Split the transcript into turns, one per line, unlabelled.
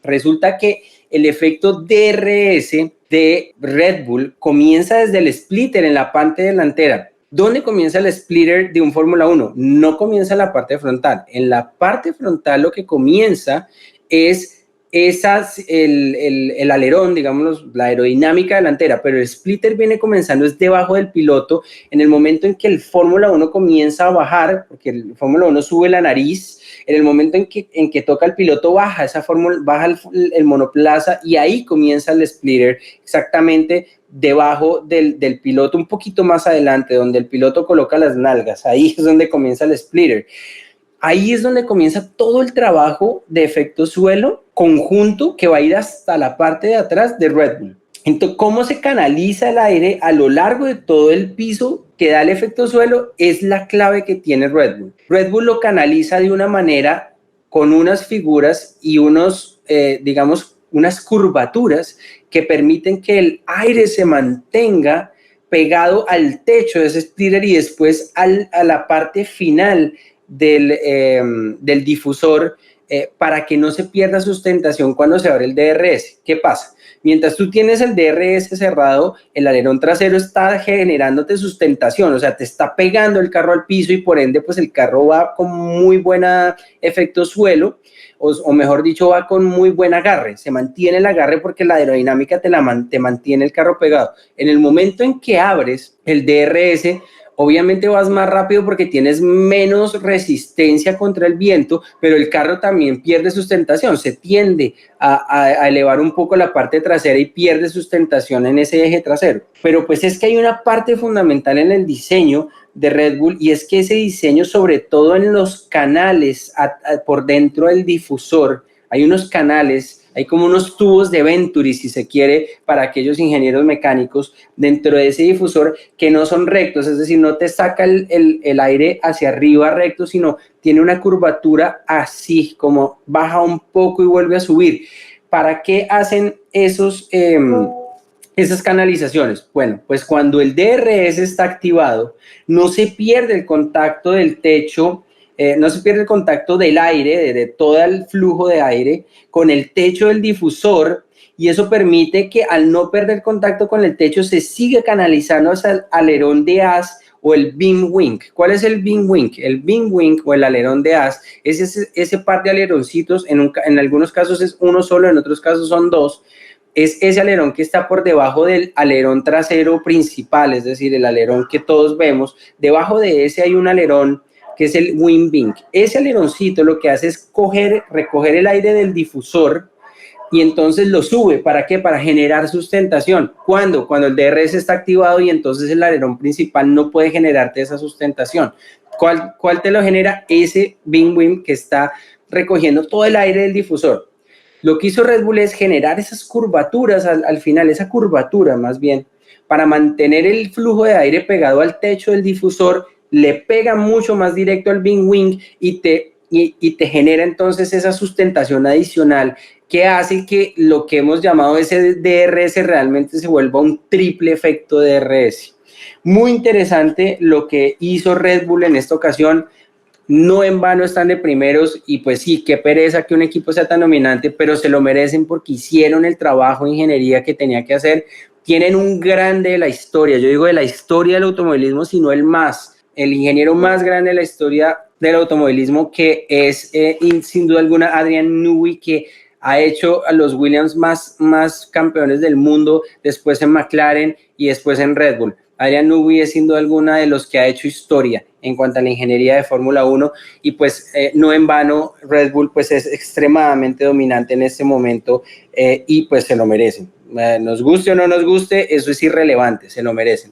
Resulta que el efecto DRS de Red Bull comienza desde el splitter en la parte delantera. ¿Dónde comienza el splitter de un Fórmula 1? No comienza en la parte frontal. En la parte frontal lo que comienza es el alerón, digamos, la aerodinámica delantera, pero el splitter viene comenzando es debajo del piloto en el momento en que el Fórmula 1 comienza a bajar, porque el Fórmula 1 sube la nariz, en el momento en que toca el piloto baja el monoplaza y ahí comienza el splitter exactamente debajo del piloto, un poquito más adelante, donde el piloto coloca las nalgas, ahí es donde comienza el splitter. Ahí es donde comienza todo el trabajo de efecto suelo conjunto que va a ir hasta la parte de atrás de Red Bull. Entonces, cómo se canaliza el aire a lo largo de todo el piso que da el efecto suelo es la clave que tiene Red Bull. Red Bull lo canaliza de una manera con unas figuras y unas curvaturas que permiten que el aire se mantenga pegado al techo de ese splitter y después a la parte final del difusor para que no se pierda sustentación cuando se abre el DRS. ¿Qué pasa? Mientras tú tienes el DRS cerrado, el alerón trasero está generándote sustentación, o sea, te está pegando el carro al piso y por ende, pues el carro va con muy buena efecto suelo, o mejor dicho, va con muy buen agarre, se mantiene el agarre porque la aerodinámica te mantiene el carro pegado. En el momento en que abres el DRS, obviamente vas más rápido porque tienes menos resistencia contra el viento, pero el carro también pierde sustentación, se tiende a elevar un poco la parte trasera y pierde sustentación en ese eje trasero. Pero pues es que hay una parte fundamental en el diseño de Red Bull y es que ese diseño, sobre todo en los canales por dentro del difusor, hay unos canales, hay como unos tubos de Venturi, si se quiere, para aquellos ingenieros mecánicos dentro de ese difusor que no son rectos, es decir, no te saca el aire hacia arriba recto, sino tiene una curvatura así, como baja un poco y vuelve a subir. ¿Para qué hacen esas canalizaciones? Bueno, pues cuando el DRS está activado, no se pierde el contacto del techo, no se pierde el contacto del aire, de todo el flujo de aire con el techo del difusor, y eso permite que al no perder contacto con el techo se siga canalizando hacia el alerón de as o el beam wing. ¿Cuál es el beam wing? El beam wing o el alerón de as es ese par de aleroncitos, en algunos casos es uno solo, en otros casos son dos. Es ese alerón que está por debajo del alerón trasero principal, es decir, el alerón que todos vemos. Debajo de ese hay un alerón que es el wing wing. Ese aleroncito lo que hace es recoger el aire del difusor y entonces lo sube. ¿Para qué? Para generar sustentación. ¿Cuándo? Cuando el DRS está activado y entonces el alerón principal no puede generarte esa sustentación. ¿Cuál te lo genera? Ese wing wing que está recogiendo todo el aire del difusor. Lo que hizo Red Bull es generar esas curvaturas al final, esa curvatura más bien, para mantener el flujo de aire pegado al techo del difusor, le pega mucho más directo al wing wing y te genera entonces esa sustentación adicional que hace que lo que hemos llamado ese DRS realmente se vuelva un triple efecto DRS. Muy interesante lo que hizo Red Bull en esta ocasión. No en vano están de primeros y pues sí, qué pereza que un equipo sea tan dominante, pero se lo merecen porque hicieron el trabajo de ingeniería que tenía que hacer. Tienen un grande de la historia, yo digo de la historia del automovilismo, sino el ingeniero más grande de la historia del automovilismo, que es sin duda alguna Adrian Newey, que ha hecho a los Williams más campeones del mundo, después en McLaren y después en Red Bull. Adrian Newey es sin duda alguna de los que ha hecho historia en cuanto a la ingeniería de Fórmula 1 y pues no en vano Red Bull pues es extremadamente dominante en este momento y pues se lo merecen. Nos guste o no nos guste, eso es irrelevante, se lo merecen.